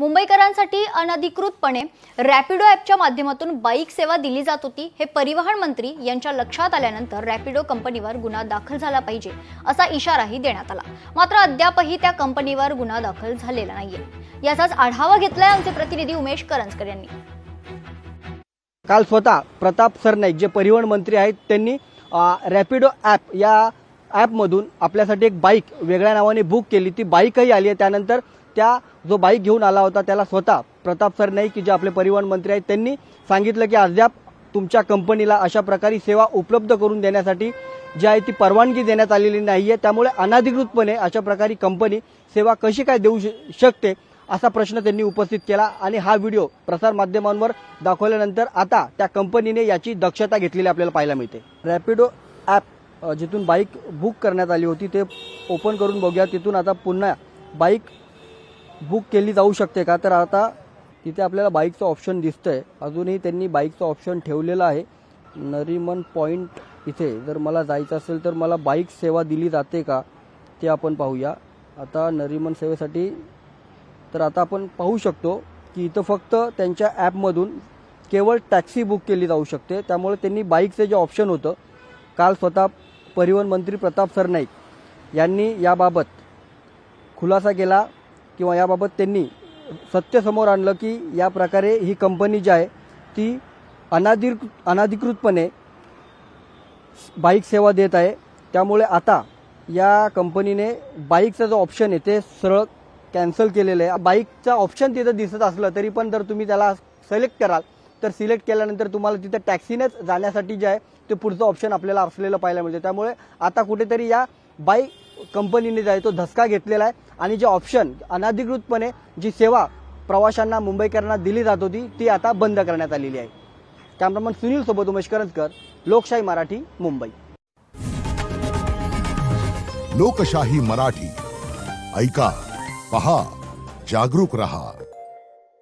मुंबईकरांसाठी अनधिकृतपणे रॅपिडो ॲपच्या माध्यमातून बाईक सेवा दिली जात होती हे परिवहन मंत्री यांच्या लक्षात आल्यानंतर रॅपिडो कंपनीवर गुन्हा दाखल झाला पाहिजे असा इशाराही देण्यात आला। मात्र अद्यापही त्या कंपनीवर गुन्हा दाखल झालेला नाहीये। याचाच आढावा घेतलाय आमचे प्रतिनिधी उमेश करंजकर यांनी। काल स्वतः प्रताप सरनाईक जे परिवहन मंत्री आहेत त्यांनी रॅपिडो ॲप या ॲपमधून आपल्यासाठी एक बाईक वेगळ्या नावाने बुक केली। ती बाईकही आली आहे। त्यानंतर त्या जो बाईक घेऊन आला होता त्याला स्वतः प्रताप सरनाईक जे आपले परिवहन मंत्री आहेत त्यांनी सांगितलं की अद्याप तुमच्या कंपनीला अशा प्रकारे सेवा उपलब्ध करून देण्यासाठी जी आहे ती परवानगी देण्यात आलेली नाहीये। त्यामुळे अनधिकृतपणे अशा प्रकारे कंपनी सेवा कशी काय देऊ शकते असा प्रश्न त्यांनी उपस्थित केला आणि हा व्हिडिओ प्रसार माध्यमांवर दाखवल्यानंतर आता त्या कंपनीने याची दक्षता घेतलेली आपल्याला पाहायला मिळते। रॅपिडो ॲप जिथून बाईक बुक करण्यात आली होती ते ओपन करून बघूया। तिथून आता पुन्हा बाईक बुक केली जाऊ शकते का, तर आता तिथे आपल्याला बाईकचं ऑप्शन दिसतंय। अजूनही त्यांनी बाईकचं ऑप्शन ठेवलेलं आहे। नरीमन पॉइंट इथे जर मला जायचं असेल तर मला बाईक सेवा दिली जाते का ते आपण पाहूया। आता नरीमन सेवेसाठी तर आता आपण पाहू शकतो की इथं फक्त त्यांच्या ॲपमधून केवळ टॅक्सी बुक केली जाऊ शकते। त्यामुळे त्यांनी बाईकचे जे ऑप्शन होतं काल स्वतः परिवहन मंत्री प्रताप सरनाईक यांनी याबाबत खुलासा केला किंवा याबाबत त्यांनी सत्य समोर आणलं की या प्रकारे ही कंपनी जी आहे ती अनधिकृतपणे बाईक सेवा देत आहे। त्यामुळे आता या कंपनीने बाईकचा जो ऑप्शन आहे ते सरळ कॅन्सल केलेलं आहे। बाईकचा ऑप्शन तिथं दिसत असलं तरी पण जर तुम्ही त्याला सिलेक्ट कराल तर सिलेक्ट केल्यानंतर तुम्हाला तिथं टॅक्सीनेच जाण्यासाठी जे आहे ते पुढचं ऑप्शन आपल्याला असलेलं पाहायला मिळते। त्यामुळे आता कुठेतरी या बाईक कंपनीने जे आहे तो धसका घेतलेला आहे आणि जे ऑप्शन अनधिकृतपणे जी सेवा प्रवाशांना मुंबईकरांना दिली जात होती ती आता बंद करण्यात आलेली आहे। कॅमेरामन सुनील सोबत उमेश करंजकर, लोकशाही मराठी, मुंबई। लोकशाही मराठी ऐका, पहा, जागरूक रहा।